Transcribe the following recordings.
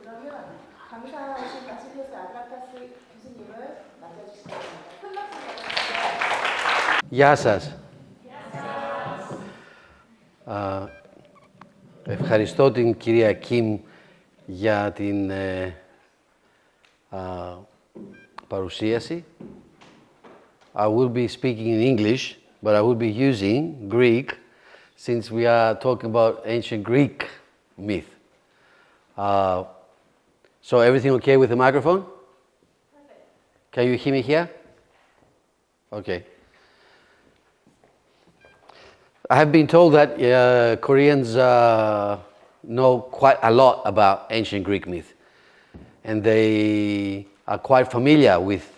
그러면 강사하신 바실리오스 아드라타스 교수님을 맞아주시기 바랍니다. 큰 박수 부탁드립니다. Γεια σας. Ευχαριστώ την κυρία Κιμ για την παρουσίαση. I will be speaking in English, but I will be using Greek since we are talking about ancient Greek myth. So everything okay with the microphone? Perfect. Can you hear me here? Okay. I have been told that Koreans know quite a lot about ancient Greek myth, and they are quite familiar with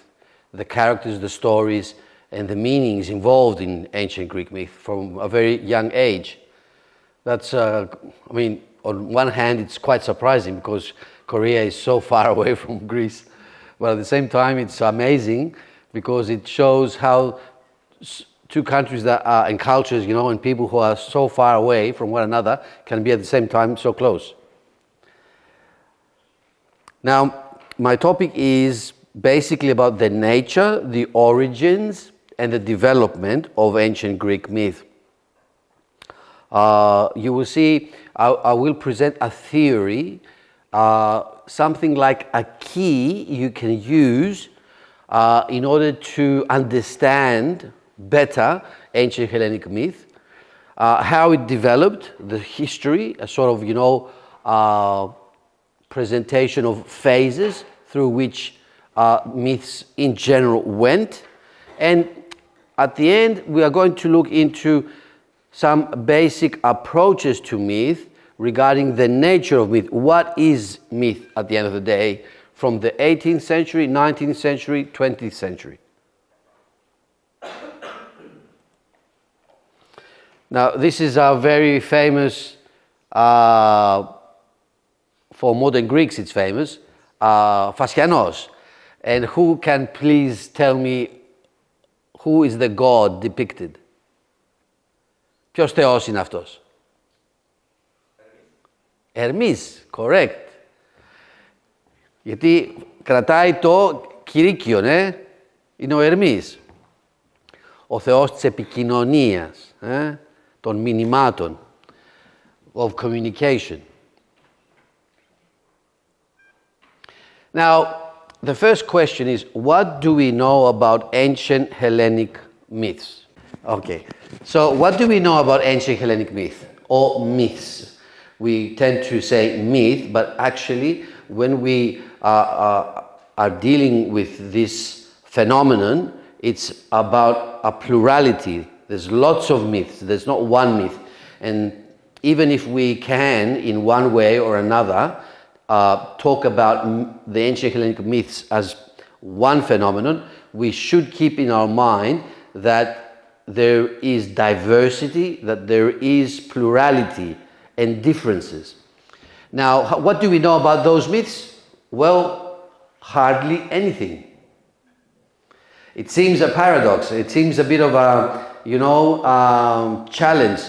the characters, the stories, and the meanings involved in ancient Greek myth from a very young age. That's, I mean, on one hand, it's quite surprising because Korea is so far away from Greece, but at the same time, it's amazing because it shows how two countries that are, and cultures, you know, and people who are so far away from one another can be at the same time so close. Now, my topic is basically about the nature, the origins, and the development of ancient Greek myth. You will see, I will present a theory, something like a key you can use in order to understand better ancient Hellenic myth, how it developed, the history, a sort of, you know, presentation of phases through which myths in general went. And at the end, we are going to look into some basic approaches to myth regarding the nature of myth. What is myth at the end of the day from the 18th century, 19th century, 20th century? Now, this is a very famous, for modern Greeks it's famous, Phasianos. And who can please tell me who is the god depicted? Ποιος θεός είναι αυτός? Ερμής, correct. Γιατί κρατάει το κηρύκιο, ναι, είναι ο Ερμής. Ο θεός της επικοινωνίας, των μηνυμάτων, of communication. Now, the first question is, what do we know about ancient Hellenic myths? Okay, so what do we know about ancient Hellenic myth or myths? We tend to say myth, but actually when we are dealing with this phenomenon, it's about a plurality. There's lots of myths, there's not one myth. And even if we can, in one way or another, talk about the ancient Hellenic myths as one phenomenon, we should keep in our mind that there is diversity, that there is plurality and differences. Now, what do we know about those myths? Well, hardly anything. It seems a paradox, it seems a bit of a, you know, challenge.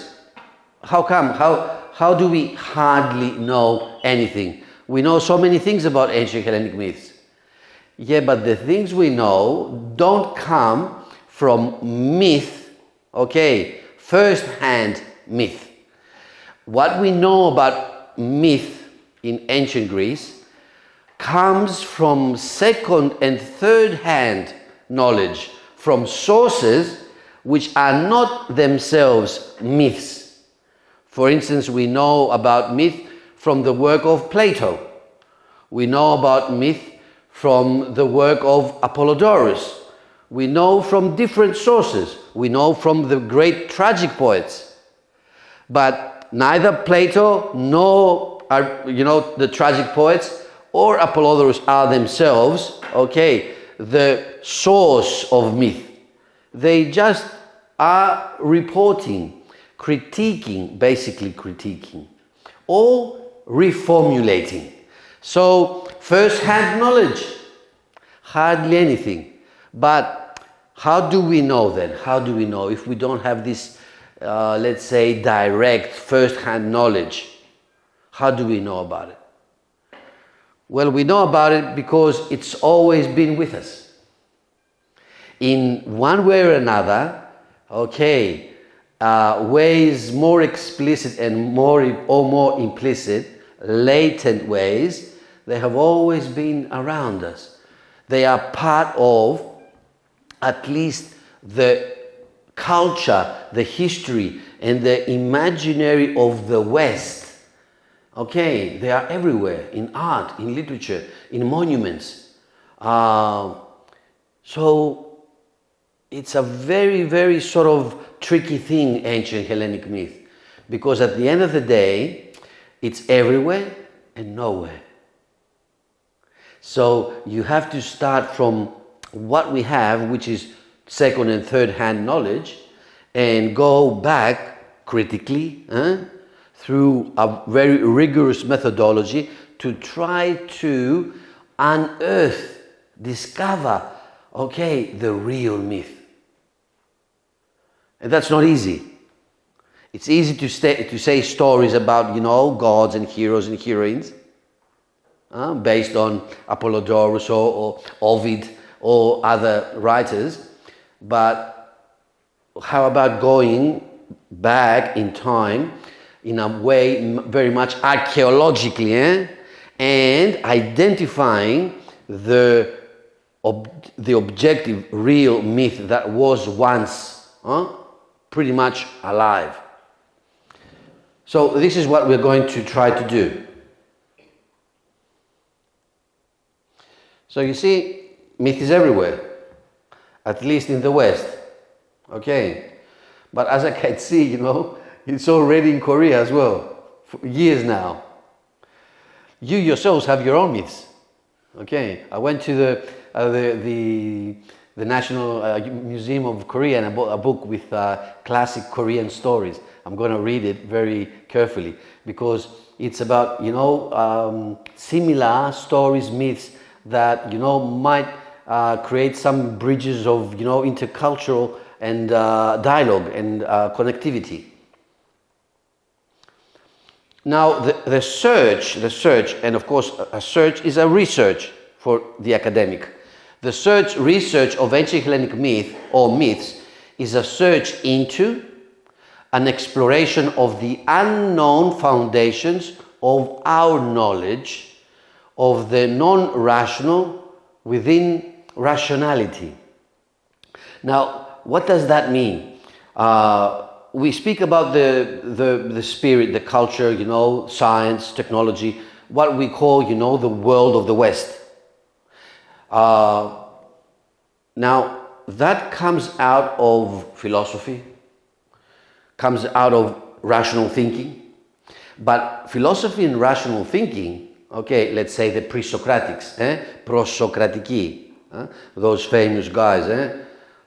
How come? How do we hardly know anything? We know so many things about ancient Hellenic myths. Yeah, but the things we know don't come from myth, okay, first-hand myth. What we know about myth in ancient Greece comes from second and third-hand knowledge, from sources which are not themselves myths. For instance, we know about myth from the work of Plato. We know about myth from the work of Apollodorus. We know from different sources. We know from the great tragic poets. But neither Plato nor, the tragic poets or Apollodorus are themselves, the source of myth. They just are reporting, basically critiquing, or reformulating. So, first-hand knowledge, hardly anything. But how do we know then? How do we know if we don't have this, let's say, direct first-hand knowledge? How do we know about it? Well, we know about it because it's always been with us. In one way or another, okay, ways more explicit and more implicit, latent ways, they have always been around us. They are part of at least the culture, the history, and the imaginary of the West. Okay, they are everywhere, in art, in literature, in monuments. So it's a very, very sort of tricky thing, ancient Hellenic myth, because at the end of the day, it's everywhere and nowhere. So you have to start from what we have, which is second and third hand knowledge, and go back critically, through a very rigorous methodology to try to unearth, discover, okay, the real myth. And that's not easy. It's easy to say stories about, gods and heroes and heroines, based on Apollodorus or Ovid or other writers. But how about going back in time in a way very much archaeologically, and identifying the objective, real myth that was once pretty much alive. So this is what we're going to try to do. So you see, myth is everywhere, at least in the West. Okay, but as I can see, it's already in Korea as well, for years now. You yourselves have your own myths. Okay, I went to the National Museum of Korea and I bought a book with classic Korean stories. I'm going to read it very carefully because it's about, similar stories, myths that, might create some bridges of, intercultural and dialogue and connectivity. Now, the search, and of course a search is a research for the academic. The research of ancient Hellenic myth or myths is a search into an exploration of the unknown foundations of our knowledge of the non-rational within rationality. Now, what does that mean? We speak about the spirit, the culture, science, technology, what we call, the world of the West. Now, that comes out of philosophy, comes out of rational thinking. But philosophy and rational thinking, okay, let's say the pre-Socratics, prosocratiki, those famous guys,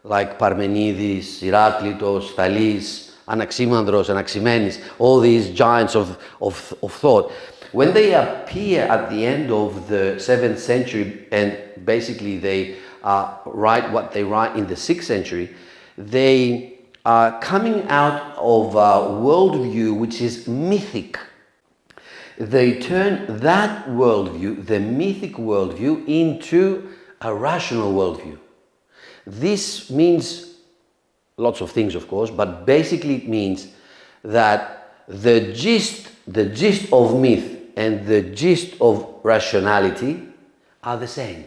like Parmenides, Heraclitus, Thales, Anaximandros, Anaximenes, all these giants of thought. When they appear at the end of the 7th century and basically they write what they write in the 6th century, they are coming out of a worldview which is mythic. They turn that worldview, the mythic worldview, into a rational worldview. This means lots of things, of course, but basically it means that the gist of myth and the gist of rationality are the same,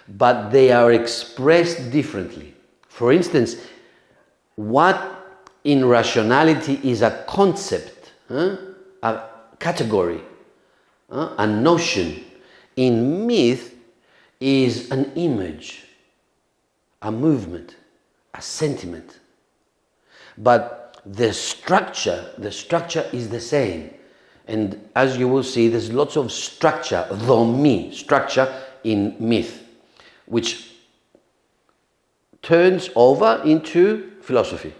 but they are expressed differently. For instance, what in rationality is a concept, a category, a notion, in myth is an image, a movement, a sentiment. But the structure is the same. And as you will see, there's lots of structure, δομή, structure in myth, which turns over into philosophy.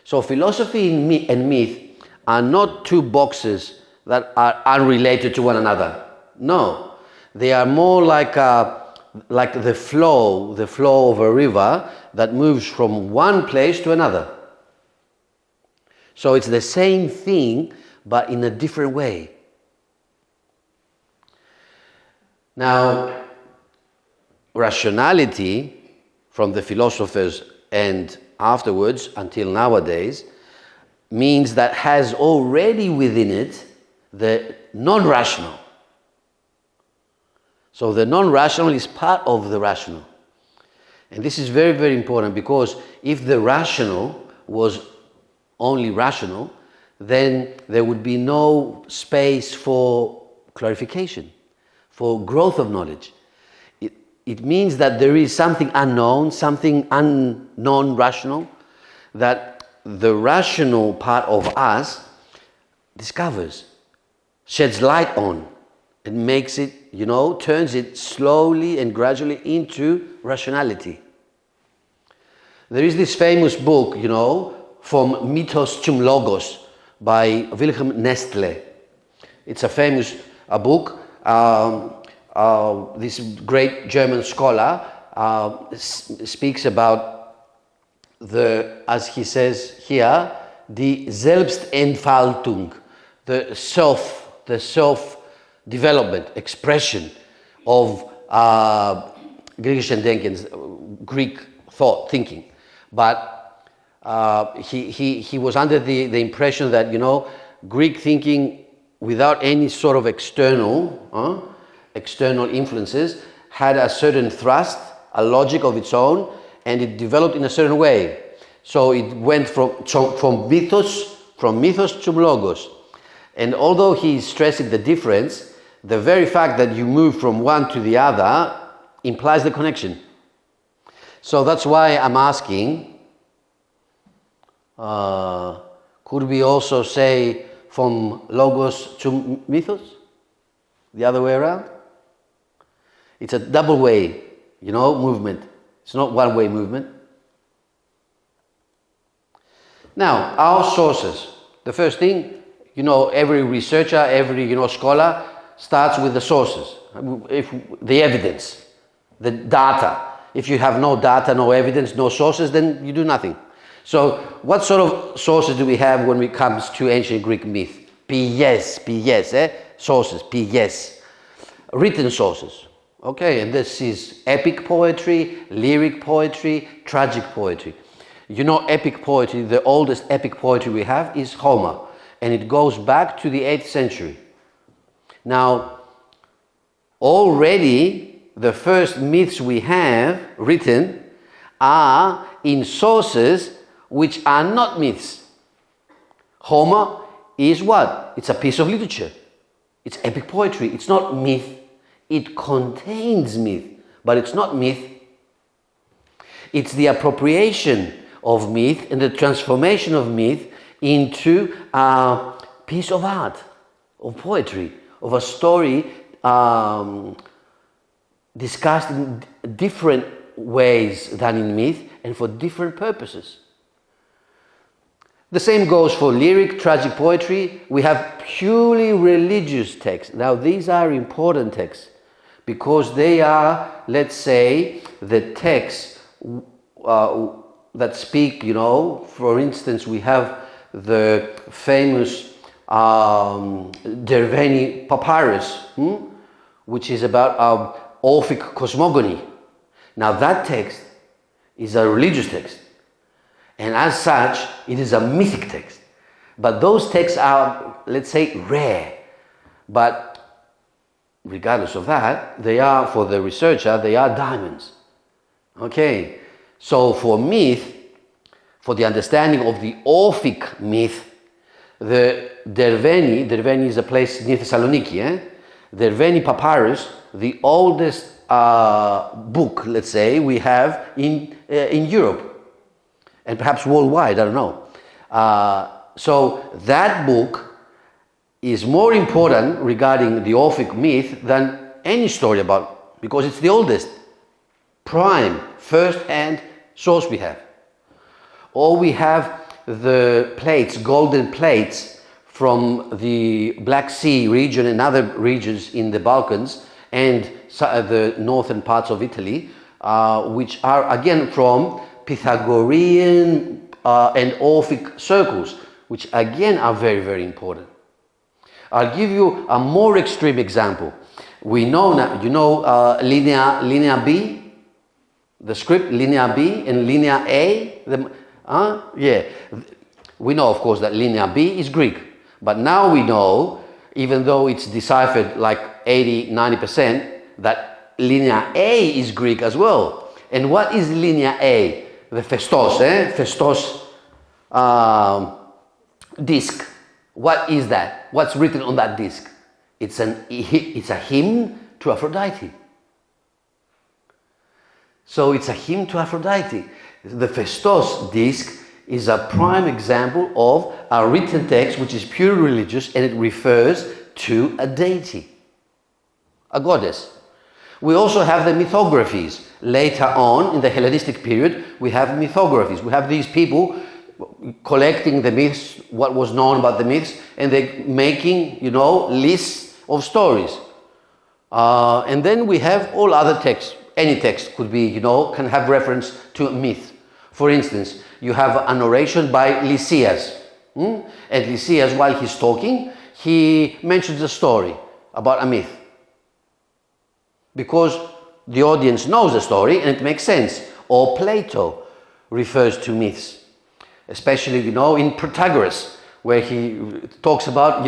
So philosophy and myth are not two boxes that are unrelated to one another. No, they are more like the flow of a river that moves from one place to another. So it's the same thing, but in a different way. Now, rationality from the philosophers and afterwards until nowadays means that has already within it the non-rational. So the non-rational is part of the rational. And this is very, very important, because if the rational was only rational, then there would be no space for clarification, for growth of knowledge. It means that there is something unknown, something non-rational, that the rational part of us discovers, sheds light on, and makes it, turns it slowly and gradually into rationality. There is this famous book, From Mythos to Logos by Wilhelm Nestle. It's a famous book. This great German scholar speaks about as he says here, die Selbstentfaltung, the self-development, expression of griechischen Denkens, Greek thought, thinking. But he was under the impression that, Greek thinking without any sort of external influences had a certain thrust, a logic of its own, and it developed in a certain way. So it went from mythos to logos. And although he's stressing the difference, the very fact that you move from one to the other implies the connection. So that's why I'm asking, could we also say from logos to mythos? The other way around? It's a double way, movement. It's not one way movement. Now, our sources. The first thing, every researcher, every, scholar starts with the sources, the evidence, the data. If you have no data, no evidence, no sources, then you do nothing. So what sort of sources do we have when it comes to ancient Greek myth? Sources, written sources. Okay, and this is epic poetry, lyric poetry, tragic poetry. Epic poetry, the oldest epic poetry we have is Homer, and it goes back to the 8th century. Now, already the first myths we have written are in sources which are not myths. Homer is what? It's a piece of literature. It's epic poetry. It's not myth. It contains myth, but it's not myth. It's the appropriation of myth and the transformation of myth into a piece of art, of poetry, of a story discussed in different ways than in myth and for different purposes. The same goes for lyric, tragic poetry. We have purely religious texts. Now, these are important texts because they are, let's say, the texts that speak, for instance, we have the famous Derveni papyrus, which is about Orphic cosmogony. Now, that text is a religious text. And as such, it is a mythic text. But those texts are, let's say, rare. But regardless of that, they are, for the researcher, they are diamonds. Okay, so for myth, for the understanding of the Orphic myth, the Derveni is a place near Thessaloniki, Derveni papyrus, the oldest book, let's say, we have in Europe. And perhaps worldwide, I don't know. So that book is more important regarding the Orphic myth than any story about, because it's the oldest, prime, first-hand source we have. Or we have the plates, golden plates from the Black Sea region and other regions in the Balkans and the northern parts of Italy, which are again from Pythagorean and Orphic circles, which again are very, very important. I'll give you a more extreme example. We know now, you know linear B, the script, linear B and linear A? Yeah. We know, of course, that linear B is Greek. But now we know, even though it's deciphered like 80-90%, that linear A is Greek as well. And what is linear A? The Festos, Festos disc. What is that? What's written on that disc? It's a hymn to Aphrodite. So it's a hymn to Aphrodite. The Festos disc is a prime example of a written text which is purely religious, and it refers to a deity, a goddess. We also have the mythographies. Later on in the Hellenistic period, we have mythographies. We have these people collecting the myths, what was known about the myths, and they're making, lists of stories. And then we have all other texts. Any text could be, can have reference to a myth. For instance, you have an oration by Lysias. And Lysias, while he's talking, he mentions a story about a myth. Because the audience knows the story and it makes sense. Or Plato refers to myths. Especially, in Protagoras, where he talks about,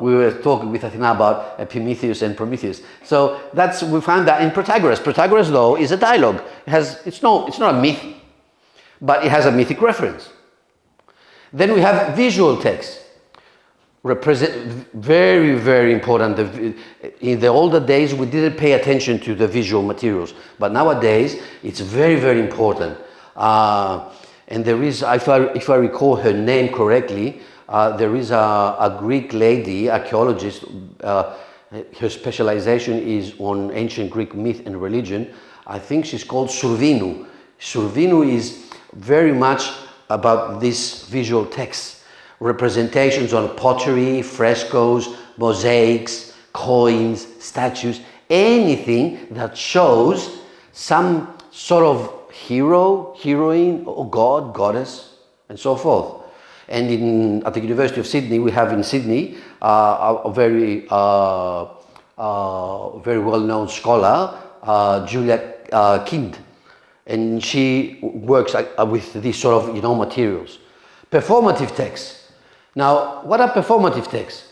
we were talking with Athena about Epimetheus and Prometheus. So we find that in Protagoras. Protagoras, though, is a dialogue. It's not a myth, but it has a mythic reference. Then we have visual texts. Very, very important. In the older days, we didn't pay attention to the visual materials, but nowadays it's very, very important. And there is, if I recall her name correctly, there is a Greek lady, archaeologist. Her specialization is on ancient Greek myth and religion. I think she's called Survinu. Survinu is very much about this visual text. Representations on pottery, frescoes, mosaics, coins, statues, anything that shows some sort of hero, heroine, or god, goddess, and so forth. And at the University of Sydney, we have in Sydney a very well-known scholar, Julia Kind, and she works with these sort of materials. Performative texts. Now, what are performative texts?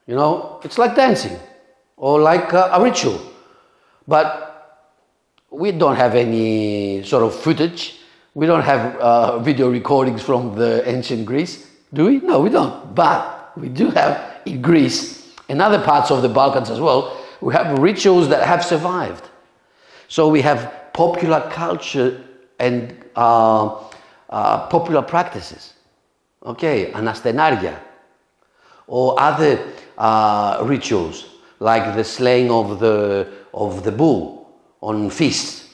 It's like dancing or like a ritual, but we don't have any sort of footage. We don't have video recordings from the ancient Greece, do we? No, we don't. But we do have in Greece and other parts of the Balkans as well, we have rituals that have survived. So we have popular culture and popular practices. Okay, anastenaria, or other rituals like the slaying of the bull on feasts,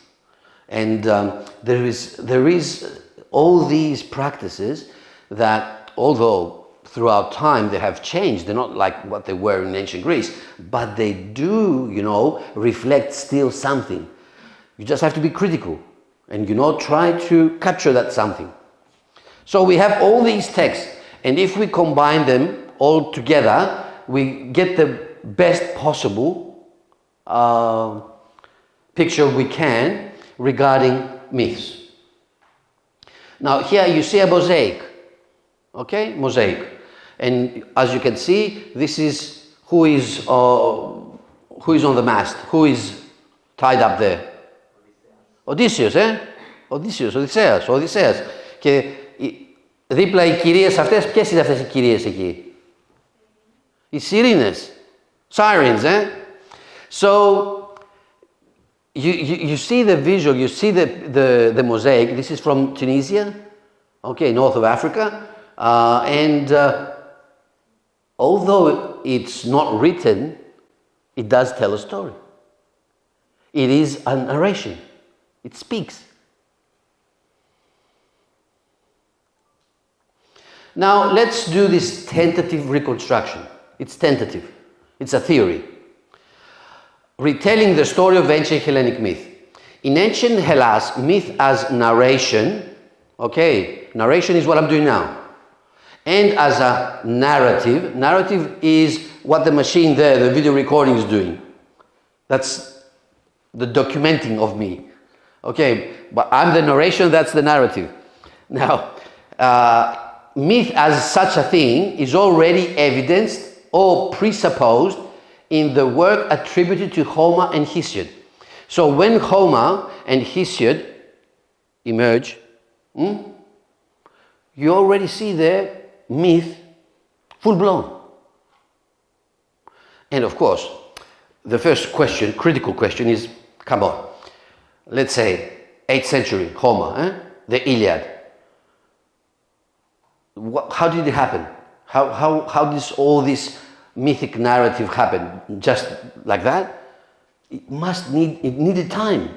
and there is all these practices that, although throughout time they have changed, they're not like what they were in ancient Greece, but they do, reflect still something. You just have to be critical and try to capture that something. So we have all these texts, and if we combine them all together, we get the best possible picture we can regarding myths. Now here you see a mosaic, okay, mosaic, and as you can see, this is who is on the mast, who is tied up there. Odysseus, Odysseus. Και δίπλα οι κυρίες αυτές, ποιες είναι αυτές οι κυρίες εκεί? Οι σιρήνες, sirens, So you see the visual, you see the mosaic. This is from Tunisia, okay, north of Africa, and although it's not written, it does tell a story. It is a narration. It speaks. Now let's do this tentative reconstruction. It's tentative. It's a theory. Retelling the story of ancient Hellenic myth. In ancient Hellas, myth as narration, okay, narration is what I'm doing now. And as a narrative is what the machine there, the video recording is doing. That's the documenting of me. Okay, but I'm the narration, that's the narrative. Now, myth as such a thing is already evidenced or presupposed in the work attributed to Homer and Hesiod. So when Homer and Hesiod emerge, you already see their myth full blown. And of course, the first question, critical question is, come on, let's say 8th century, Homer, the Iliad. How did it happen? How does all this mythic narrative happen? Just like that? It needed time.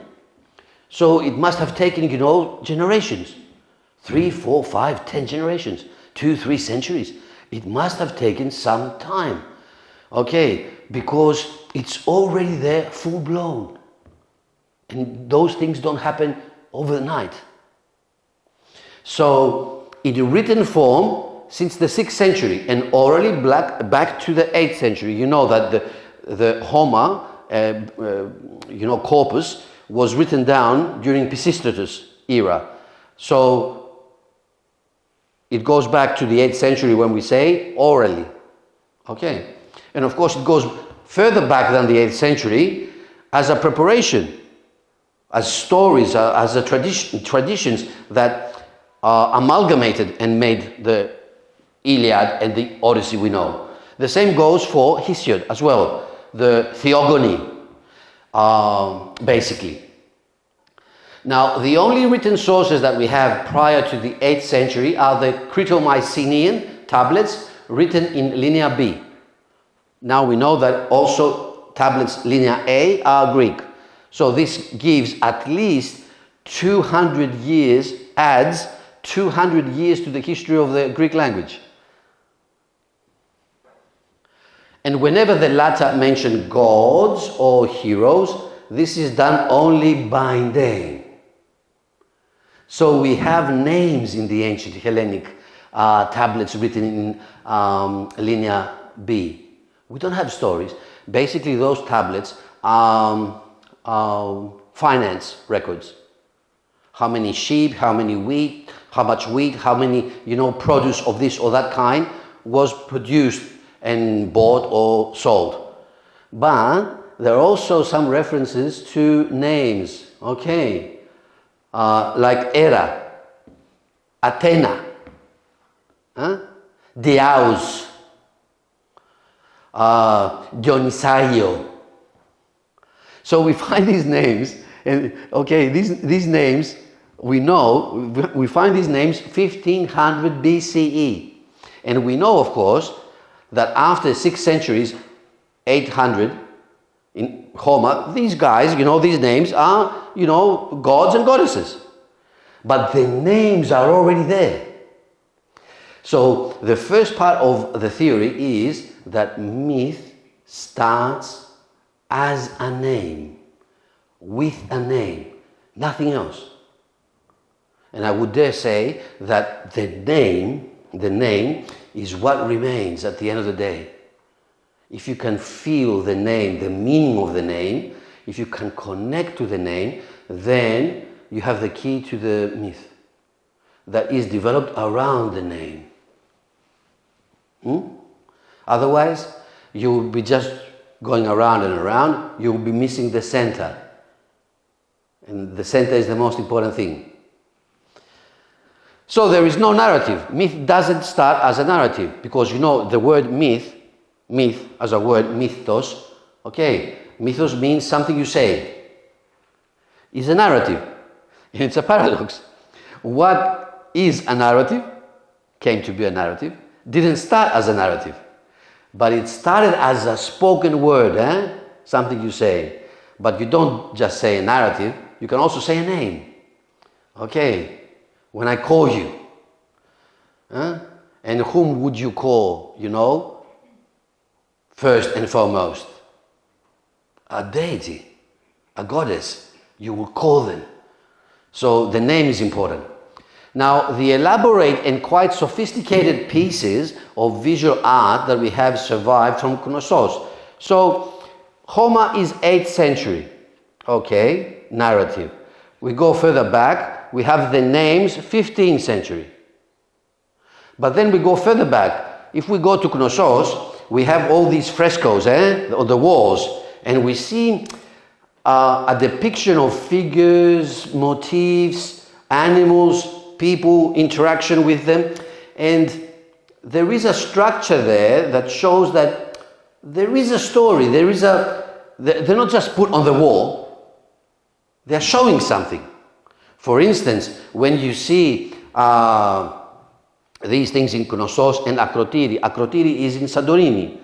So it must have taken, generations. 3, 4, 5, 10 generations. 2, 3 centuries. It must have taken some time. Okay, because it's already there, full blown. And those things don't happen overnight. So, in written form, since the 6th century, and orally back to the 8th century, you know that the Homer, corpus, was written down during Pisistratus' era. So, it goes back to the 8th century when we say orally. Okay. And of course it goes further back than the 8th century as a preparation, as stories, as a traditions that are amalgamated and made the Iliad and the Odyssey we know. The same goes for Hesiod as well, the theogony, basically. Now, the only written sources that we have prior to the 8th century are the Crito-Mycenaean tablets written in Linear B. Now we know that also tablets Linear A are Greek. So this gives at least 200 years, adds 200 years to the history of the Greek language. And whenever the latter mention gods or heroes, this is done only by name. So we have names in the ancient Hellenic tablets written in Linear B. We don't have stories. Basically, those tablets are finance records. How many sheep, how many wheat, how much wheat, how many, produce of this or that kind was produced and bought or sold. But there are also some references to names, okay? Like Hera, Athena, Diaus, Dionysaio. So we find these names, and okay, these names we know, we find these names 1500 BCE. And we know, of course, that after 6 centuries, 800, in Homer, these guys, these names are, gods and goddesses. But the names are already there. So the first part of the theory is that myth starts as a name, with a name, nothing else. And I would dare say that the name is what remains at the end of the day. If you can feel the name, the meaning of the name, if you can connect to the name, then you have the key to the myth that is developed around the name. Otherwise, you will be just going around and around, you will be missing the center. And the center is the most important thing. So there is no narrative. Myth doesn't start as a narrative because the word myth as a word, mythos, okay, mythos means something you say. It's a narrative. And it's a paradox. What is a narrative, came to be a narrative, didn't start as a narrative, but it started as a spoken word, something you say. But you don't just say a narrative, you can also say a name. Okay, when I call you, and whom would you call, first and foremost? A deity, a goddess, you will call them. So the name is important. Now, the elaborate and quite sophisticated pieces of visual art that we have survived from Knossos. So, Homer is 8th century. Okay, narrative. We go further back, we have the names 15th century. But then we go further back. If we go to Knossos, we have all these frescoes on the walls, and we see a depiction of figures, motifs, animals, people, interaction with them. And there is a structure there that shows that there is a story, they're not just put on the wall, they're showing something. For instance, when you see these things in Knossos and Akrotiri is in Santorini,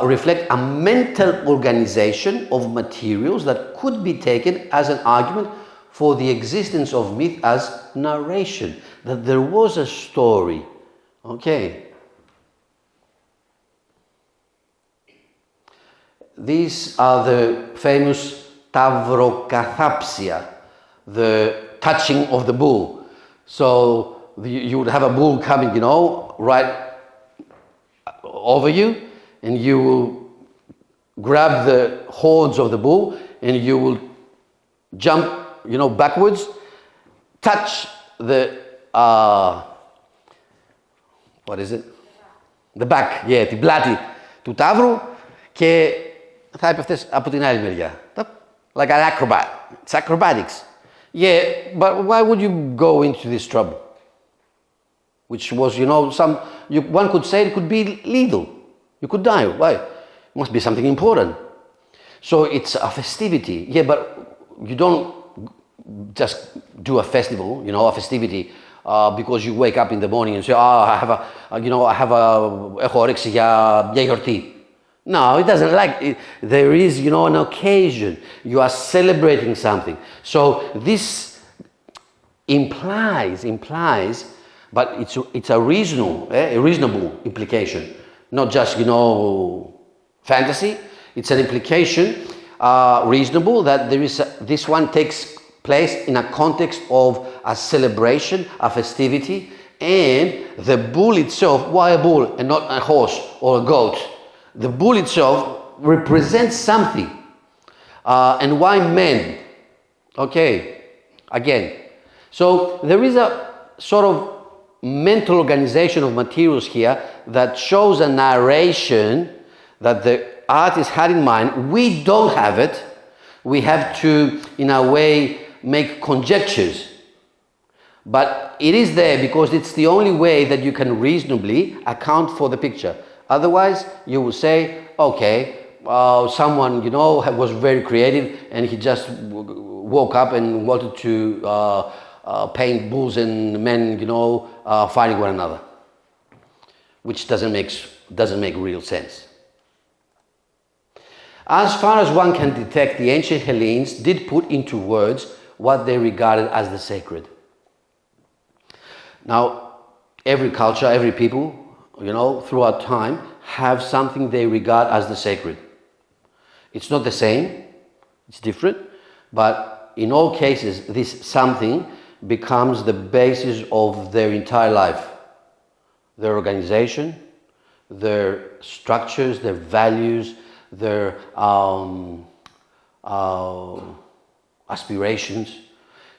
reflect a mental organization of materials that could be taken as an argument for the existence of myth as narration, that there was a story. Okay. These are the famous tavrokathapsia, the touching of the bull. So you would have a bull coming, right over you, and you will grab the horns of the bull and you will jump, backwards, touch the, what is it? The back, yeah, την πλάτη του ταύρου και θα έπεφτες από την άλλη μεριά. Like an acrobat. It's acrobatics. Yeah, but why would you go into this trouble? Which was, one could say it could be lethal. You could die. Why? It must be something important. So it's a festivity. Yeah, but you don't just do a festival, a festivity, because you wake up in the morning and say, έχω όρεξη για μια γιορτή. No, it doesn't there is, an occasion. You are celebrating something. So this implies, but it's a reasonable implication. Not just, fantasy. It's an implication, reasonable, that this one takes place in a context of a celebration, a festivity, and the bull itself, why a bull and not a horse or a goat? The bull itself represents something. And why men? Okay, again. So there is a sort of mental organization of materials here that shows a narration that the artist had in mind. We don't have it. We have to, in a way, make conjectures. But it is there because it's the only way that you can reasonably account for the picture. Otherwise, you will say, okay, someone, was very creative and he just woke up and wanted to paint bulls and men, fighting one another, which doesn't make real sense. As far as one can detect, the ancient Hellenes did put into words what they regarded as the sacred. Now, every culture, every people, throughout time, have something they regard as the sacred. It's not the same, it's different, but in all cases, this something becomes the basis of their entire life. Their organization, their structures, their values, their aspirations.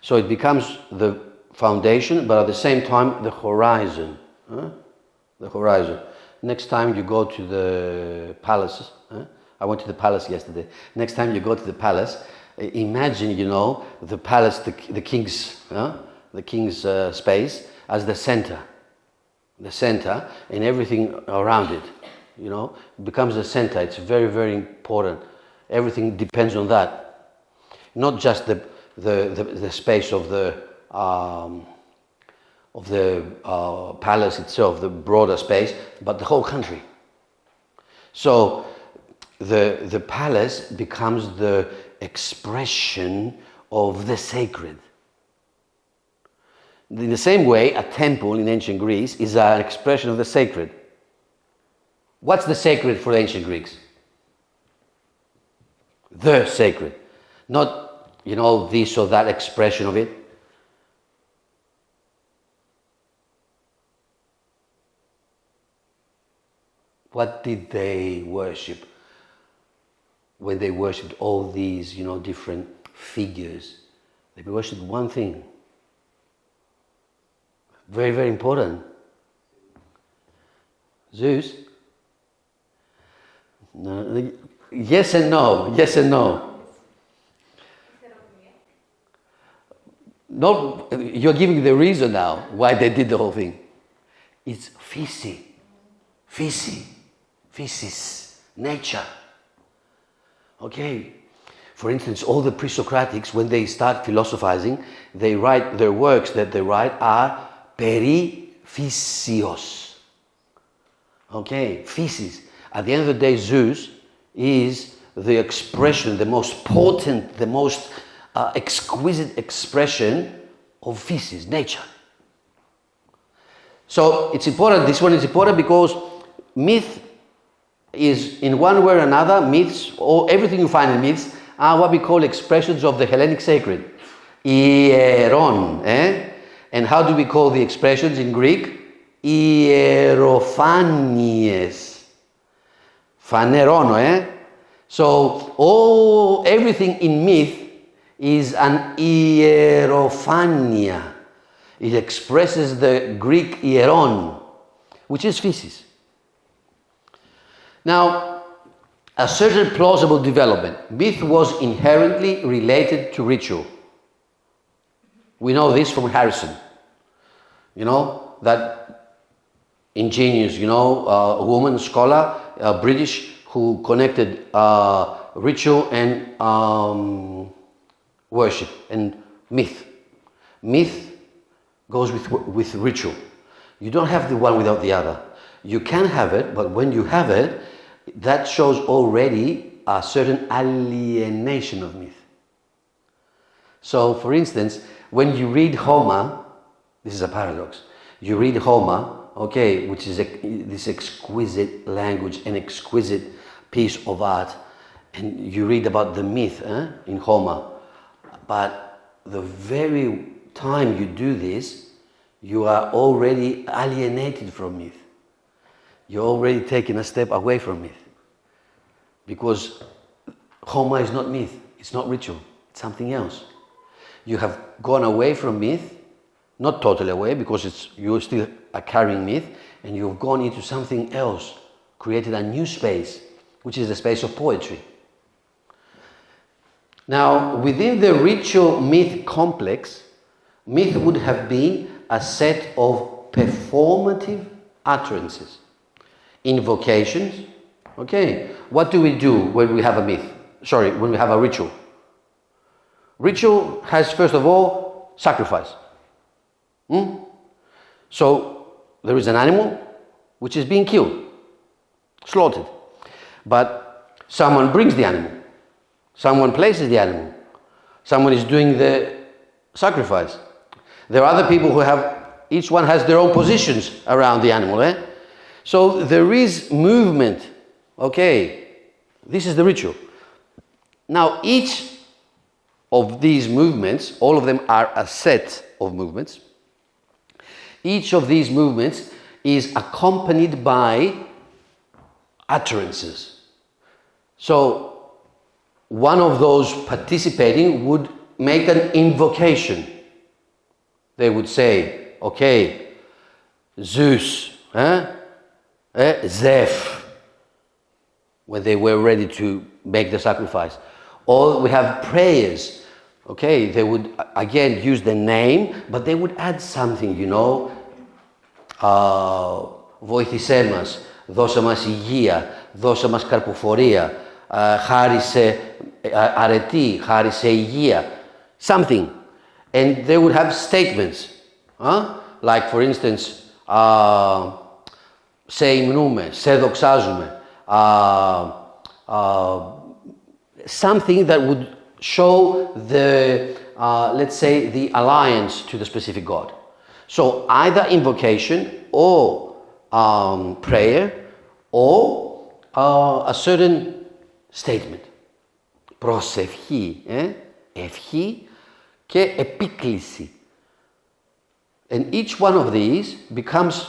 So it becomes the foundation, but at the same time, the horizon. The horizon. Next time you go to the palace, I went to the palace yesterday. Next time you go to the palace, imagine, the palace, the king's space as the center, and everything around it, becomes the center. It's very, very important. Everything depends on that. Not just the space of the palace itself, the broader space, but the whole country. So the palace becomes the expression of the sacred. In the same way, a temple in ancient Greece is an expression of the sacred. What's the sacred for the ancient Greeks? The sacred. Not, this or that expression of it. What did they worship? when they worshipped all these, different figures. They worshipped one thing. Very, very important. Zeus? No, yes and no. Yes and no. No, you're giving the reason now why they did the whole thing. It's physis, nature. Okay. For instance, all the pre-Socratics, when they start philosophizing, they write, their works that they write are peri physios. Okay, physis. At the end of the day, Zeus is the expression, the most potent, the most exquisite expression of physis, nature. So it's important, this one is important because myth is, in one way or another, myths, or everything you find in myths, are what we call expressions of the Hellenic sacred. Ieron. And how do we call the expressions in Greek? Ierofanies. Fanerono. So everything in myth is an ierofania. It expresses the Greek ieron, which is physis. Now, a certain plausible development. Myth was inherently related to ritual. We know this from Harrison. That ingenious, woman scholar, British, who connected ritual and worship and myth. Myth goes with ritual. You don't have the one without the other. You can have it, but when you have it, that shows already a certain alienation of myth. So, for instance, when you read Homer, this is a paradox. You read Homer, okay, which is this exquisite language, an exquisite piece of art, and you read about the myth in Homer. But the very time you do this, you are already alienated from myth. You're already taking a step away from myth. Because Homer is not myth, it's not ritual, it's something else. You have gone away from myth, not totally away because you still are carrying myth, and you've gone into something else, created a new space, which is the space of poetry. Now, within the ritual myth complex, myth would have been a set of performative utterances, invocations. Okay, what do we do when we have a myth? When we have a ritual? Ritual has, first of all, sacrifice. So there is an animal which is being killed, slaughtered. But someone brings the animal. Someone places the animal. Someone is doing the sacrifice. There are other people who each one has their own positions around the animal. So there is movement. Okay, this is the ritual. Now each of these movements, all of them are a set of movements. Each of these movements is accompanied by utterances. So one of those participating would make an invocation. They would say, okay, Zeus, Zeph, when they were ready to make the sacrifice. Or we have prayers. Okay, they would again use the name, but they would add something, βοήθησέ μας, δώσε μας υγεία, δώσε μας καρποφορία, χάρισε αρετή, χάρισε υγεία, something. And they would have statements, like for instance, σε υμνούμε, σε δοξάζουμε, something that would show the, let's say, the alliance to the specific God. So either invocation or prayer or a certain statement. Προσευχή, ευχή και επίκληση. And each one of these becomes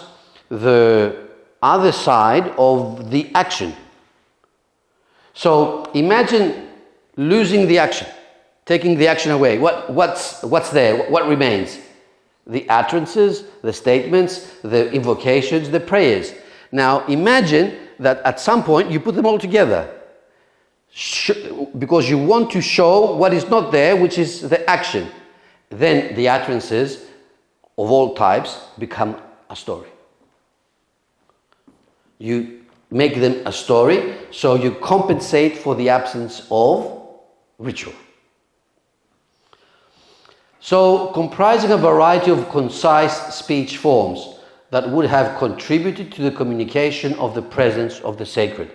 the other side of the action. So imagine losing the action, taking the action away. What's there? What remains? The utterances, the statements, the invocations, the prayers. Now imagine that at some point you put them all together because you want to show what is not there, which is the action. Then the utterances of all types become a story. You make them a story, so you compensate for the absence of ritual. So, comprising a variety of concise speech forms that would have contributed to the communication of the presence of the sacred.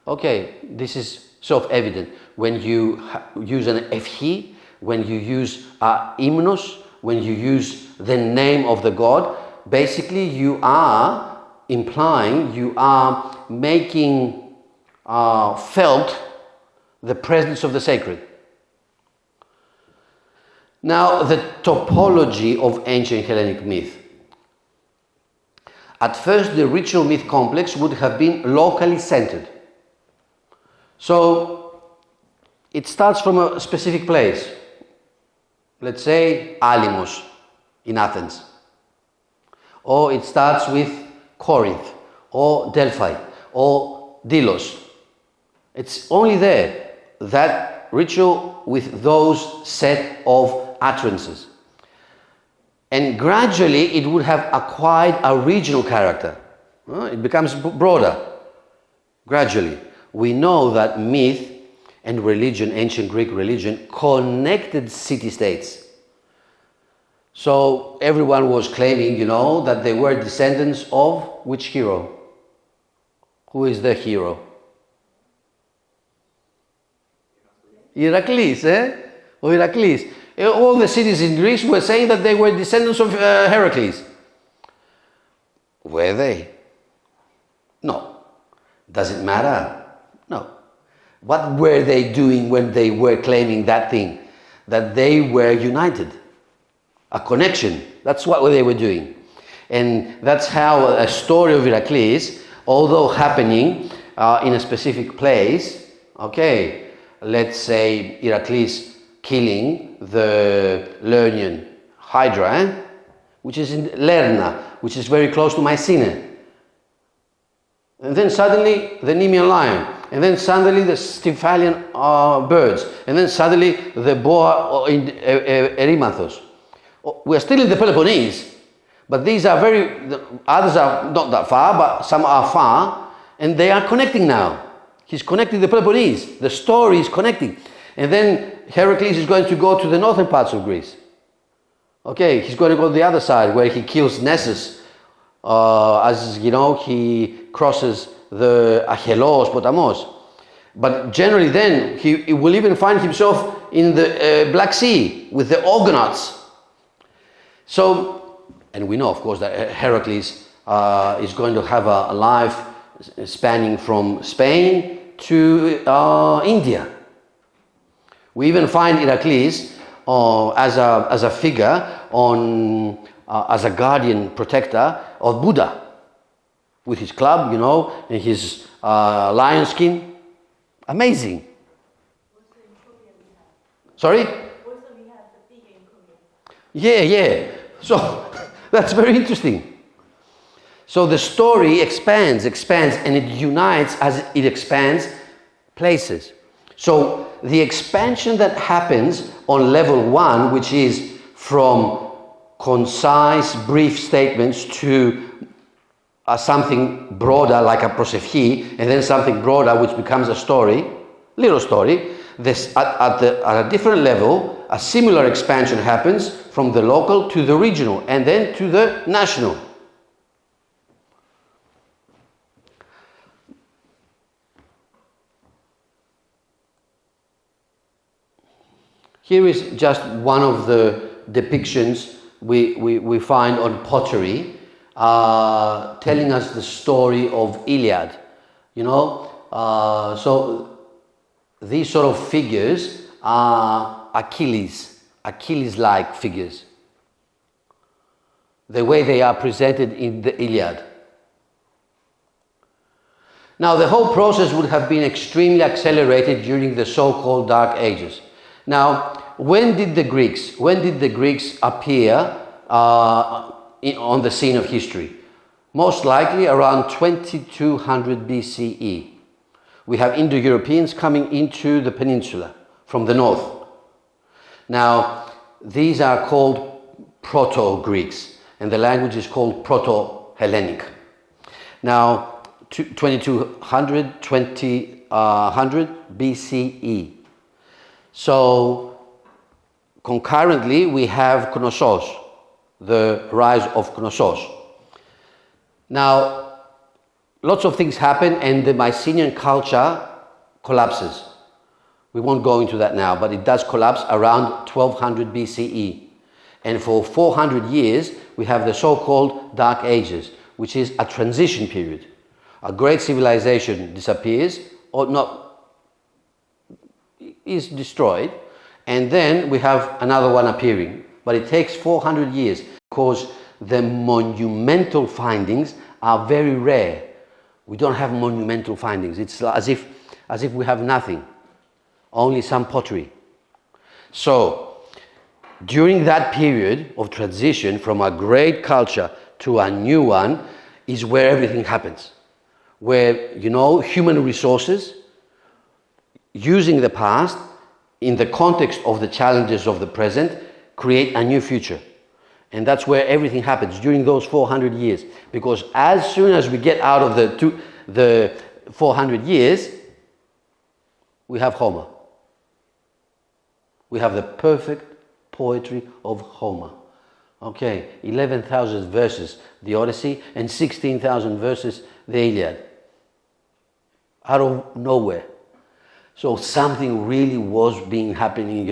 Okay, this is self-evident. When you use an ευχή, when you use hymnos, when you use the name of the god, basically you are implying, you are making felt the presence of the sacred. Now, the topology of ancient Hellenic myth. At first, the ritual myth complex would have been locally centered. So, it starts from a specific place. Let's say Alymos in Athens. Or it starts with Corinth, or Delphi, or Delos. It's only there, that ritual with those set of utterances. And gradually it would have acquired a regional character. It becomes broader, gradually. We know that myth and religion, ancient Greek religion, connected city-states. So everyone was claiming, that they were descendants of which hero? Who is the hero? Heracles, Or Heracles. All the cities in Greece were saying that they were descendants of Heracles. Were they? No. Does it matter? No. What were they doing when they were claiming that thing? That they were united. A connection. That's what they were doing. And that's how a story of Heracles, although happening in a specific place, okay, let's say Heracles killing the Lernaean Hydra, which is in Lerna, which is very close to Mycenae. And then suddenly the Nemean lion, and then suddenly the Stymphalian birds, and then suddenly the boa in Erymanthos. We're still in the Peloponnese, but these are others are not that far, but some are far, and they are connecting now. He's connecting the Peloponnese, the story is connecting. And then Heracles is going to go to the northern parts of Greece. Okay, he's going to go to the other side where he kills Nessus. As you know, he crosses the Achelos, Potamos. But generally then, he will even find himself in the Black Sea with the Argonauts. So, and we know, of course, that Heracles is going to have a life spanning from Spain to India. We even find Heracles as a figure as a guardian protector of Buddha, with his club, and his lion skin. Amazing. Sorry? Yeah. So that's very interesting. So the story expands, and it unites as it expands places. So the expansion that happens on level 1, which is from concise, brief statements to something broader like a prosephi, and then something broader which becomes a story, little story. At a different level, a similar expansion happens from the local to the regional and then to the national. Here is just one of the depictions we find on pottery, telling us the story of Iliad. So these sort of figures are Achilles-like figures. The way they are presented in the Iliad. Now, the whole process would have been extremely accelerated during the so-called Dark Ages. Now, when did the Greeks appear on the scene of history? Most likely around 2200 BCE. We have Indo-Europeans coming into the peninsula from the north. Now, these are called Proto-Greeks, and the language is called Proto-Hellenic. Now, 2200 BCE. So, concurrently, we have Knossos, the rise of Knossos. Now, lots of things happen and the Mycenaean culture collapses. We won't go into that now, but it does collapse around 1200 BCE. And for 400 years, we have the so-called Dark Ages, which is a transition period. A great civilization disappears, or not, is destroyed, and then we have another one appearing. But it takes 400 years because the monumental findings are very rare. We don't have monumental findings. It's as if we have nothing, only some pottery. So, during that period of transition from a great culture to a new one is where everything happens. Where, human resources, using the past in the context of the challenges of the present, create a new future. And that's where everything happens during those 400 years. Because as soon as we get out of the 400 years, we have Homer. We have the perfect poetry of Homer. Okay, 11,000 verses, the Odyssey, and 16,000 verses, the Iliad. Out of nowhere. So something really was happening,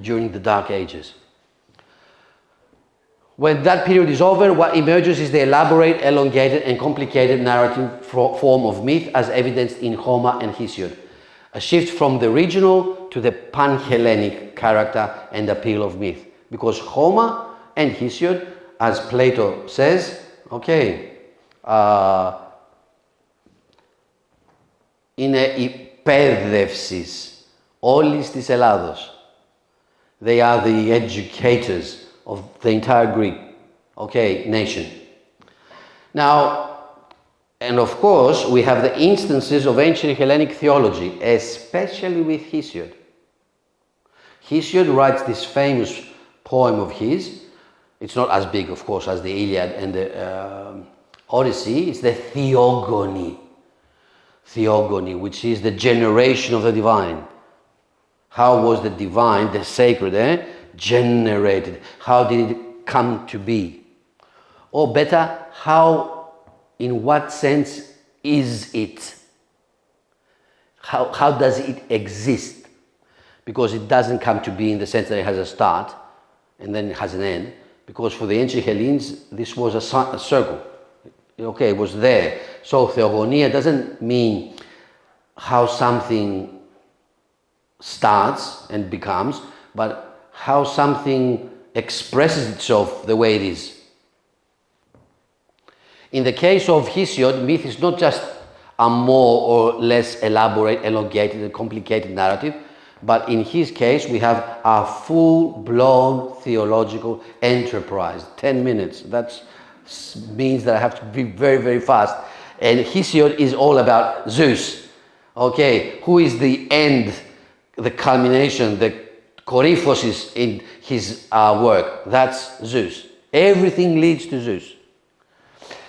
during the Dark Ages. When that period is over, what emerges is the elaborate, elongated, and complicated narrative form of myth as evidenced in Homer and Hesiod. A shift from the regional to the pan-Hellenic character and appeal of myth. Because Homer and Hesiod, as Plato says, είναι υπέδευσης όλης της Ελλάδος. They are the educators of the entire Greek, nation. Now, and of course, we have the instances of ancient Hellenic theology, especially with Hesiod. Hesiod writes this famous poem of his. It's not as big, of course, as the Iliad and the Odyssey. It's the Theogony. Theogony, which is the generation of the divine. How was the divine, the sacred, generated? How did it come to be? Or better, in what sense is it? How does it exist? Because it doesn't come to be in the sense that it has a start and then it has an end. Because for the ancient Hellenes, this was a circle. It was there. So theogonia doesn't mean how something starts and becomes, but how something expresses itself the way it is. In the case of Hesiod, myth is not just a more or less elaborate, elongated, and complicated narrative, but in his case, we have a full-blown theological enterprise. 10 minutes. That means that I have to be very, very fast. And Hesiod is all about Zeus. Who is the end, the culmination, the coryphosis in his work? That's Zeus. Everything leads to Zeus.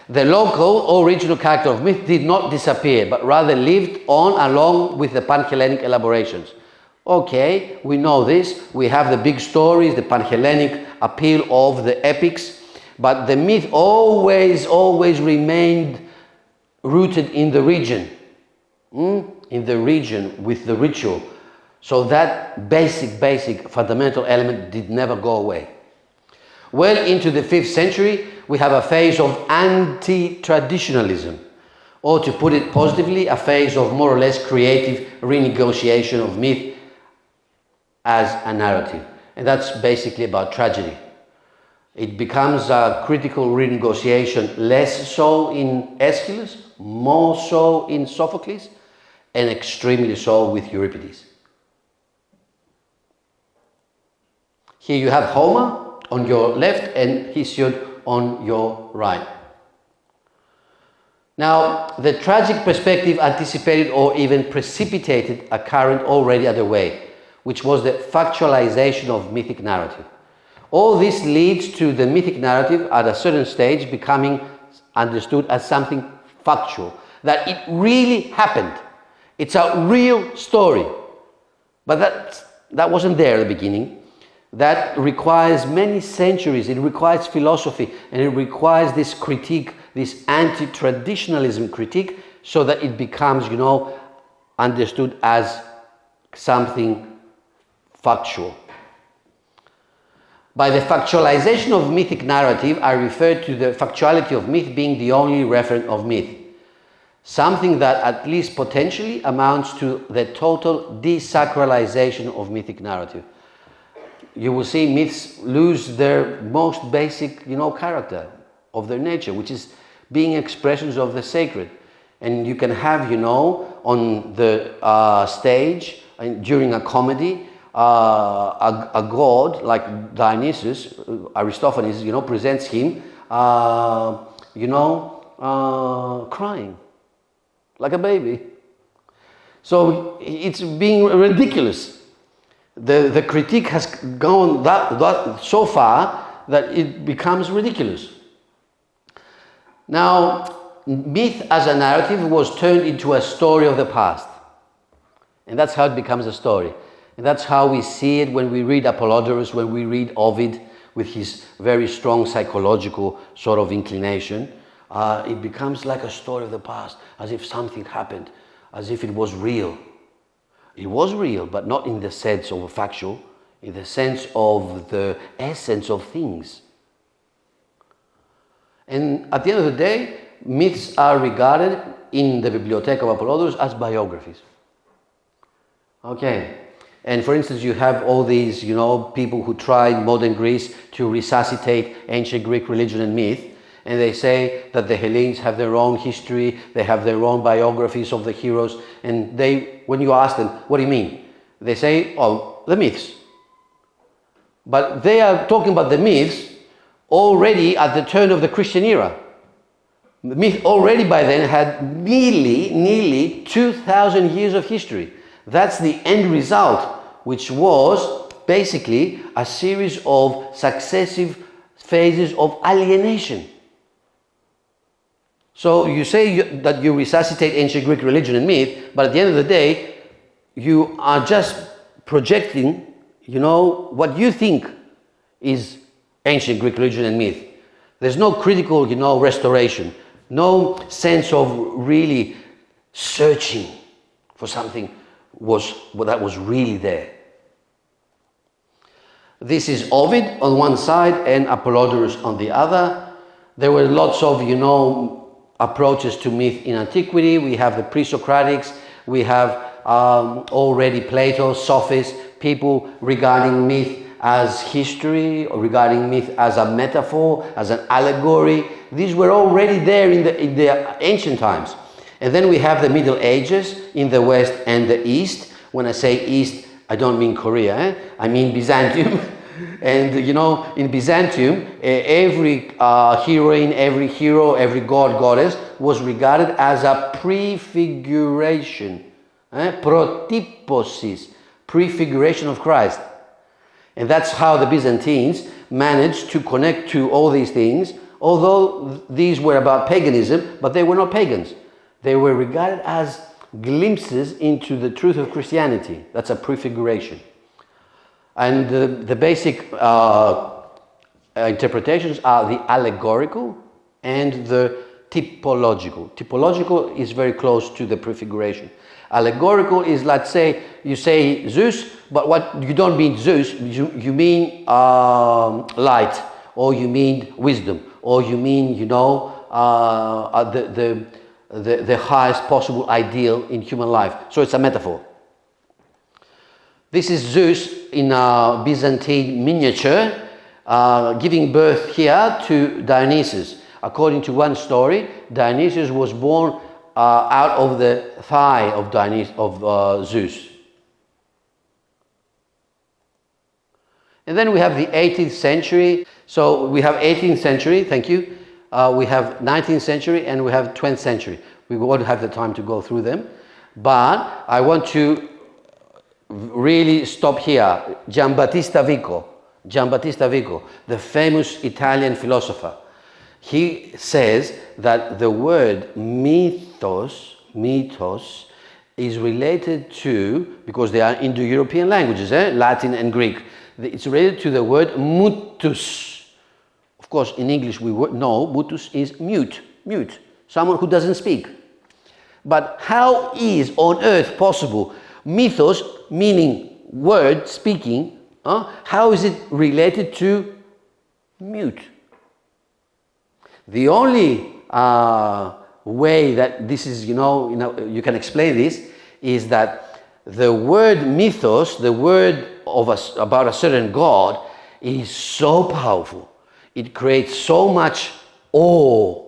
The local or regional character of myth did not disappear, but rather lived on along with the pan-Hellenic elaborations. We know this. We have the big stories, the pan-Hellenic appeal of the epics, but the myth always remained rooted in the region. In the region with the ritual. So that basic fundamental element did never go away. Well into the 5th century, we have a phase of anti-traditionalism, or to put it positively, a phase of more or less creative renegotiation of myth as a narrative. And that's basically about tragedy. It becomes a critical renegotiation, less so in Aeschylus, more so in Sophocles, and extremely so with Euripides. Here you have Homer on your left and Hesiod on your right. Now, the tragic perspective anticipated or even precipitated a current already underway, which was the factualization of mythic narrative. All this leads to the mythic narrative at a certain stage becoming understood as something factual, that it really happened. It's a real story. But that wasn't there at the beginning. That requires many centuries. It requires philosophy, and it requires this critique, this anti-traditionalism critique, so that it becomes, understood as something factual. By the factualization of mythic narrative, I refer to the factuality of myth being the only referent of myth. Something that at least potentially amounts to the total desacralization of mythic narrative. You will see myths lose their most basic, character of their nature, which is being expressions of the sacred. And you can have, on the stage, during a comedy, a god like Dionysus, Aristophanes, presents him, crying like a baby. So it's being ridiculous. The critique has gone that so far that it becomes ridiculous. Now, myth as a narrative was turned into a story of the past. And that's how it becomes a story. And that's how we see it when we read Apollodorus, when we read Ovid with his very strong psychological sort of inclination. It becomes like a story of the past, as if something happened, as if it was real. It was real, but not in the sense of factual, in the sense of the essence of things. And at the end of the day, myths are regarded in the Bibliotheca of Apollodorus as biographies. Okay. And for instance, you have all these, people who try in modern Greece to resuscitate ancient Greek religion and myth. And they say that the Hellenes have their own history, they have their own biographies of the heroes. And when you ask them, what do you mean? They say, the myths. But they are talking about the myths already at the turn of the Christian era. The myth already by then had nearly 2,000 years of history. That's the end result, which was basically a series of successive phases of alienation. So you say that you resuscitate ancient Greek religion and myth, but at the end of the day, you are just projecting, what you think is ancient Greek religion and myth. There's no critical, restoration, no sense of really searching for something that was really there. This is Ovid on one side and Apollodorus on the other. There were lots of, approaches to myth in antiquity. We have the pre-Socratics, we have already Plato, sophists, people regarding myth as history, or regarding myth as a metaphor, as an allegory. These were already there in the ancient times. And then we have the Middle Ages in the West and the East. When I say East, I don't mean Korea, I mean Byzantium. And in Byzantium, every heroine, every hero, every god, goddess was regarded as a prefiguration, protyposis, prefiguration of Christ. And that's how the Byzantines managed to connect to all these things, although these were about paganism, but they were not pagans. They were regarded as glimpses into the truth of Christianity. That's a prefiguration. And the basic interpretations are the allegorical and the typological. Typological is very close to the prefiguration. Allegorical is, let's say, you say Zeus, but what you don't mean Zeus, you mean light, or you mean wisdom, or you mean, the highest possible ideal in human life. So it's a metaphor. This is Zeus in a Byzantine miniature, giving birth here to Dionysus. According to one story, Dionysus was born out of the thigh of Zeus. And then we have the 18th century. So we have 18th century, thank you. We have 19th century and we have 20th century. We won't have the time to go through them. But I want to really stop here. Giambattista Vico, the famous Italian philosopher. He says that the word mythos is related to, because they are Indo-European languages, Latin and Greek. It's related to the word mutus. Of course, in English we know mutus is mute, someone who doesn't speak. But how is on earth possible mythos, meaning word, speaking, how is it related to mute? The only way that this is, you can explain this is that the word mythos, the word about a certain God, is so powerful. It creates so much awe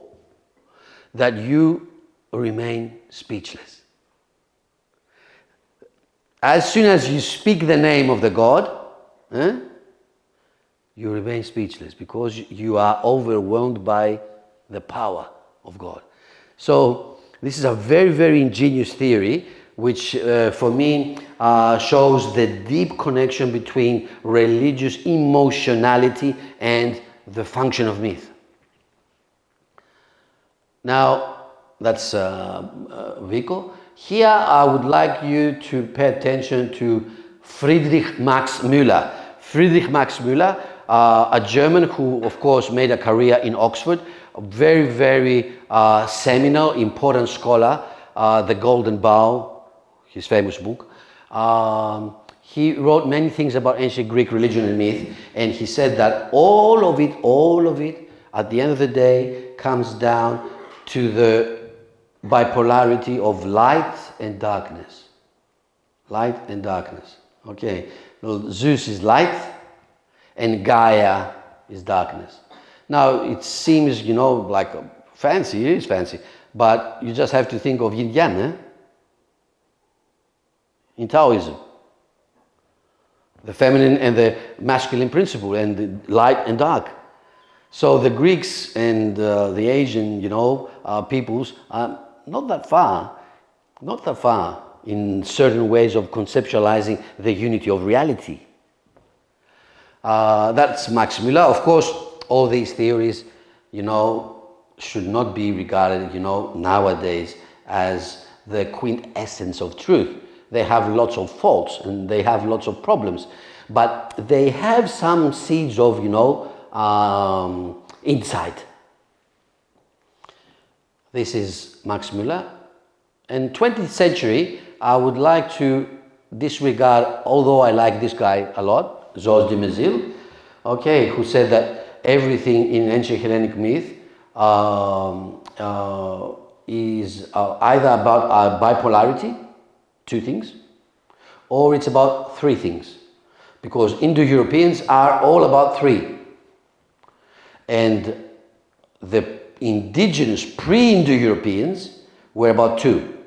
that you remain speechless. As soon as you speak the name of the God, you remain speechless because you are overwhelmed by the power of God. So this is a very, very ingenious theory which for me shows the deep connection between religious emotionality and the function of myth. Now, that's Vico. Here I would like you to pay attention to Friedrich Max Müller. Friedrich Max Müller, a German who of course made a career in Oxford, a very, very seminal, important scholar, The Golden Bough, his famous book. He wrote many things about ancient Greek religion and myth, and he said that all of it, at the end of the day, comes down to the bipolarity of light and darkness. Light and darkness. Okay, well, Zeus is light and Gaia is darkness. Now it seems, like fancy, it is fancy, but you just have to think of yin yang, in Taoism. The feminine and the masculine principle, and the light and dark. So the Greeks and the Asian, peoples are not that far in certain ways of conceptualizing the unity of reality. That's Max Müller. Of course, all these theories, should not be regarded, nowadays as the quintessence of truth. They have lots of faults and they have lots of problems, but they have some seeds of, insight. This is Max Müller. In 20th century, I would like to disregard, although I like this guy a lot, Georges de Mézil, who said that everything in ancient Hellenic myth is either about bipolarity, two things, or it's about three things, because Indo-Europeans are all about three, and the indigenous pre-Indo-Europeans were about two.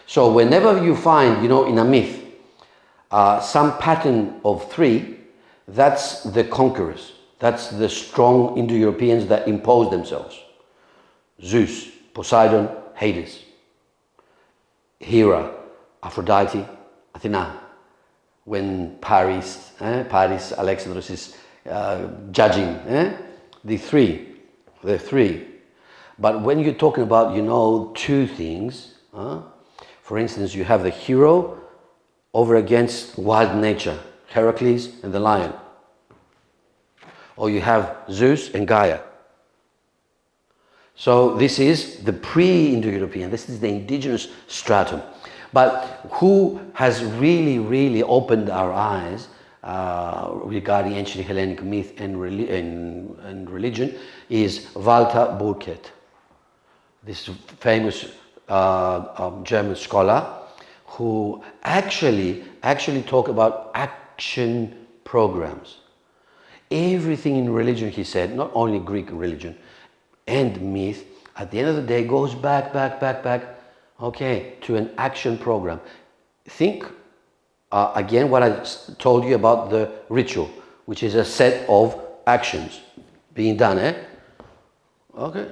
So whenever you find, in a myth, some pattern of three, that's the conquerors, that's the strong Indo-Europeans that impose themselves. Zeus, Poseidon, Hades, Hera, Aphrodite, Athena. When Paris, Alexandros is judging, the three. But when you're talking about, two things, for instance, you have the hero over against wild nature, Heracles and the lion. Or you have Zeus and Gaia. So this is the pre-Indo-European, this is the indigenous stratum. But who has really, really opened our eyes regarding ancient Hellenic myth and religion is Walter Burkert, this famous German scholar who actually talk about action programs. Everything in religion, he said, not only Greek religion and myth, at the end of the day goes back, okay, to an action program. Think again what I told you about the ritual, which is a set of actions being done, Okay.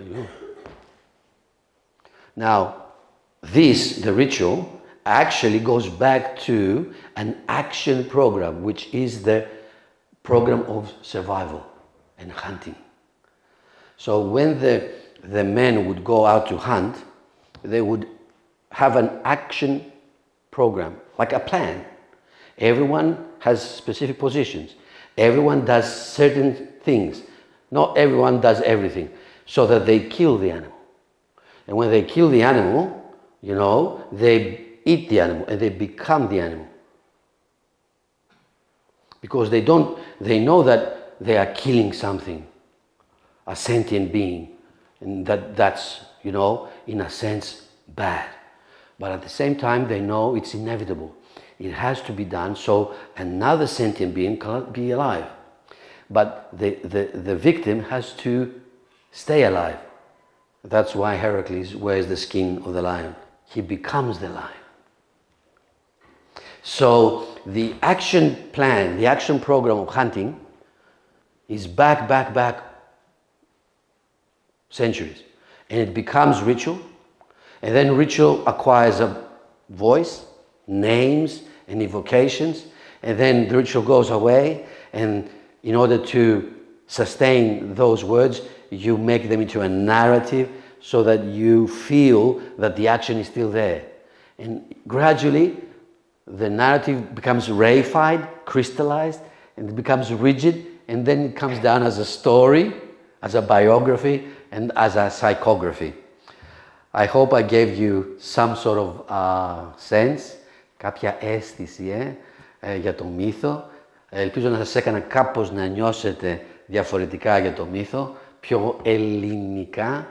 Now, the ritual, actually goes back to an action program, which is the program of survival and hunting. So when the men would go out to hunt, they would have an action program, like a plan. Everyone has specific positions. Everyone does certain things. Not everyone does everything, so that they kill the animal. And when they kill the animal, they eat the animal and they become the animal. Because they know that they are killing something, a sentient being, and that's, in a sense, bad. But at the same time, they know it's inevitable. It has to be done so another sentient being cannot be alive. But the victim has to stay alive. That's why Heracles wears the skin of the lion. He becomes the lion. So the action plan, the action program of hunting is back centuries. And it becomes ritual. And then ritual acquires a voice, names and evocations. And then the ritual goes away. And in order to sustain those words, you make them into a narrative so that you feel that the action is still there. And gradually, the narrative becomes reified, crystallized, and it becomes rigid, and then it comes down as a story, as a biography, and as a psychography. I hope I gave you some sort of sense, κάποια αίσθηση για το μύθο. Ελπίζω να σας έκανα κάπως να νιώσετε διαφορετικά για το μύθο, πιο ελληνικά,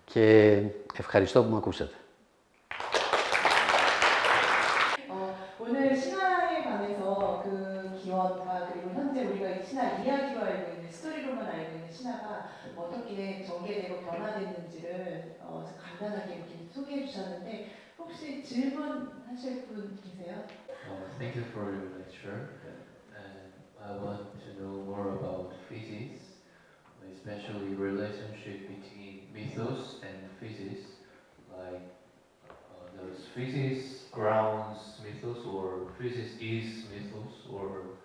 και ευχαριστώ που με ακούσατε. 오늘 신화에 관해서 그 기원과 그리고 현재 우리가 이 신화 이야기로 알고 있는 스토리로만 알고 있는 신화가 어떻게 전개되고 변화됐는지를 간단하게 이렇게 소개해 주셨는데 혹시 질문하실 분 계세요? Thank you for your lecture. And I want to know more about physics, especially relationship between mythos and physics, like does physics grounds mythos, or physics is mythos, or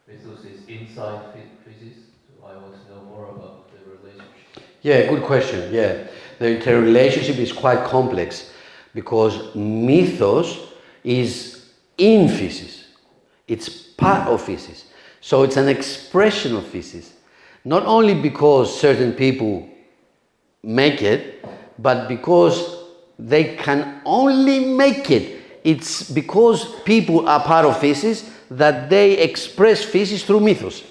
mythos is inside physics? So I want to know more about the relationship. Yeah, good question. Yeah, the interrelationship is quite complex because mythos is in physics. It's part of physics. So it's an expression of physics. Not only because certain people make it, but because they can only make it. It's because people are part of physics that they express physics through mythos.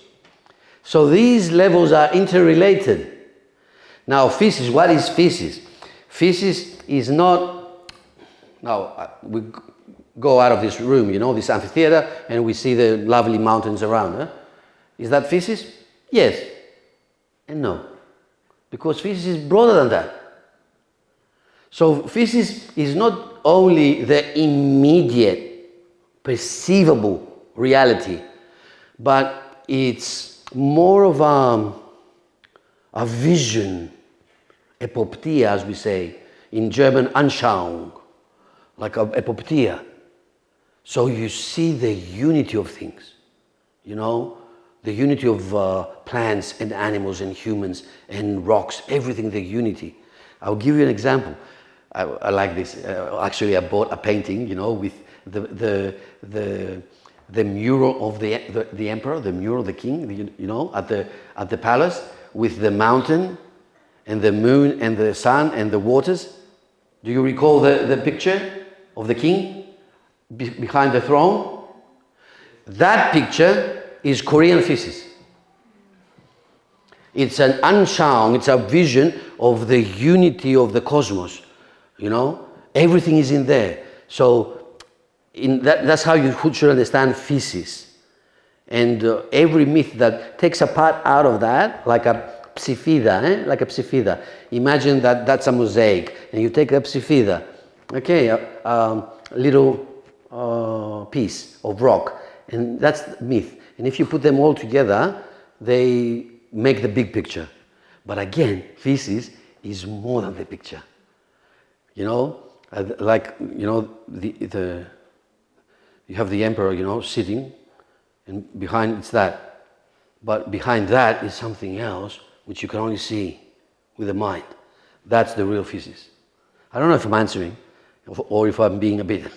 So these levels are interrelated. Now, physics, what is physics? Physics is not... Now, we go out of this room, this amphitheater, and we see the lovely mountains around. Is that physics? Yes and no. Because physics is broader than that. So physics is not only the immediate, perceivable reality, but it's more of a vision, Epoptia, as we say, in German, Anschauung, like a Epoptia. So you see the unity of things, the unity of plants and animals and humans and rocks, everything, the unity. I'll give you an example. I like this. Actually, I bought a painting, with the mural of the emperor, the mural of the king, at the palace, with the mountain and the moon and the sun and the waters. Do you recall the picture of the king behind the throne? That picture is Korean physics. It's an Anschauung, it's a vision of the unity of the cosmos. Everything is in there. So that's how you should understand physics. And every myth that takes a part out of that, like a psifida, like a psifida. Imagine that that's a mosaic, and you take a psifida, okay, a little piece of rock, and that's the myth. And if you put them all together, they make the big picture. But again, feces is more than the picture. You know, like, you know, you have the emperor, you know, sitting, and behind it's that. But behind that is something else which you can only see with the mind. That's the real feces. I don't know if I'm answering or if I'm being a bit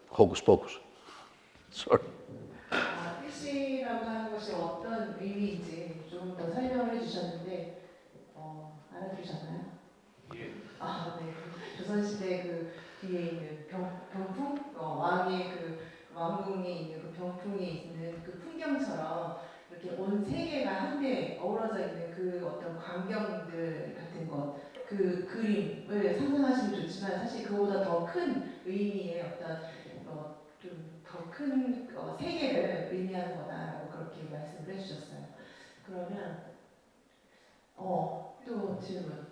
hocus pocus. Sorry. 뜻이라고 하는 것이 어떤 의미인지 조금 더 설명을 해주셨는데 알아들으셨나요? 예. 네. 조선시대 그 뒤에 있는 병풍, 왕의 그 왕궁에 있는 그 병풍에 있는 그 풍경처럼 이렇게 온 세계가 한데 어우러져 있는 그 어떤 광경들 같은 것, 그 그림을 상상하시면 좋지만 사실 그보다 더 큰 의미의 어떤 좀 더 큰 세계를 의미하는 거다라고 그렇게 말씀을 해주셨어요. 그러면 또 질문.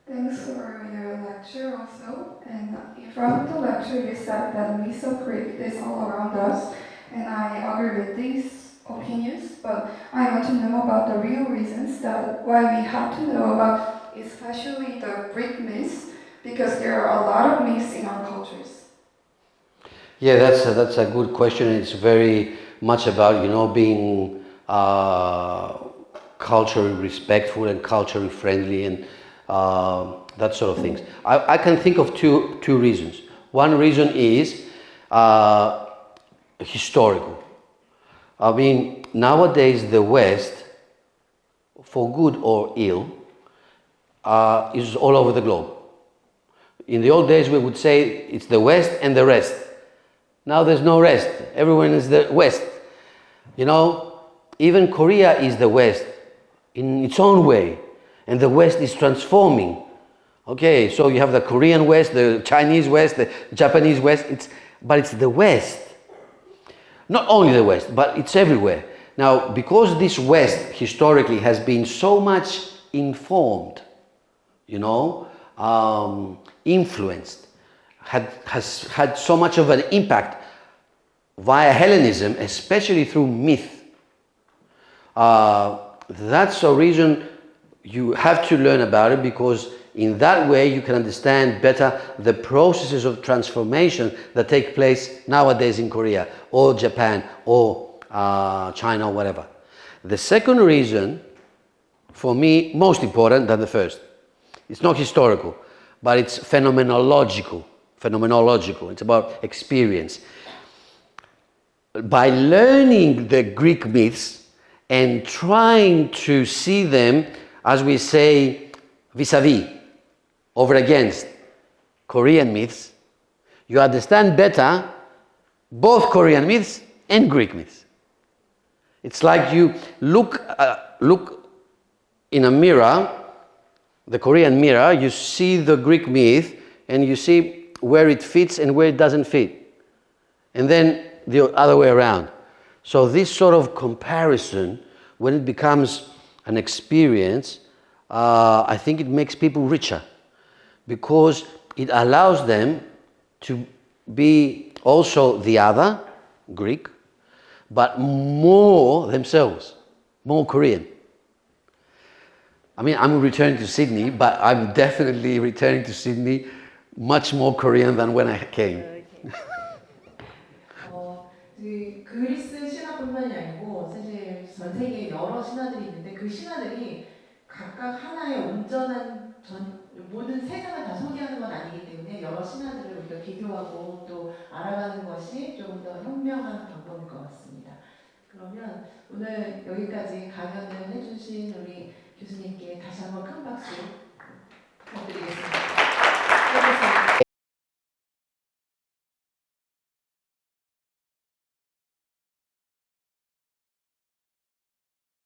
Thanks for your lecture also. And from the lecture you said that Miso Creek is all around us, and I agree with these opinions, but I want to know about the real reasons that why we have to know about especially the Greek myths, because there are a lot of myths in our cultures. Yeah, that's a good question. It's very much about, you know, being culturally respectful and culturally friendly and that sort of things. I can think of two reasons. One reason is historical. I mean, nowadays the West, for good or ill, is all over the globe. In the old days we would say it's the West and the rest. Now there's no rest. Everyone is the West. You know, even Korea is the West in its own way. And the West is transforming. Okay, so you have the Korean West, the Chinese West, the Japanese West, but it's the West. Not only the West, but it's everywhere. Now, because this West historically has been so much informed, you know, influenced, has had so much of an impact via Hellenism, especially through myth. That's a reason you have to learn about it, because in that way you can understand better the processes of transformation that take place nowadays in Korea or Japan or China or whatever. The second reason, for me, most important than the first, it's not historical, but it's phenomenological. It's about experience. By learning the Greek myths and trying to see them, as we say, vis-a-vis, over against Korean myths, you understand better both Korean myths and Greek myths. It's like you look in a mirror, the Korean mirror, you see the Greek myth and you see where it fits and where it doesn't fit. And then the other way around. So this sort of comparison, when it becomes an experience, I think it makes people richer, because it allows them to be also the other, Greek, but more themselves, more Korean. I mean, I'm returning to Sydney, but I'm definitely returning to Sydney much more Korean than when I came. 그 그리스 신화뿐만이 아니고 사실 전 세계에 여러 신화들이 있는데 그 신화들이 각각 하나의 온전한 모든 세상을 다 소개하는 건 아니기 때문에 여러 신화들을 우리가 비교하고 또 알아가는 것이 조금 더 현명한 방법일 것 같습니다. 그러면 오늘 여기까지 강연을 해주신 우리 교수님께 다시 한번 큰 박수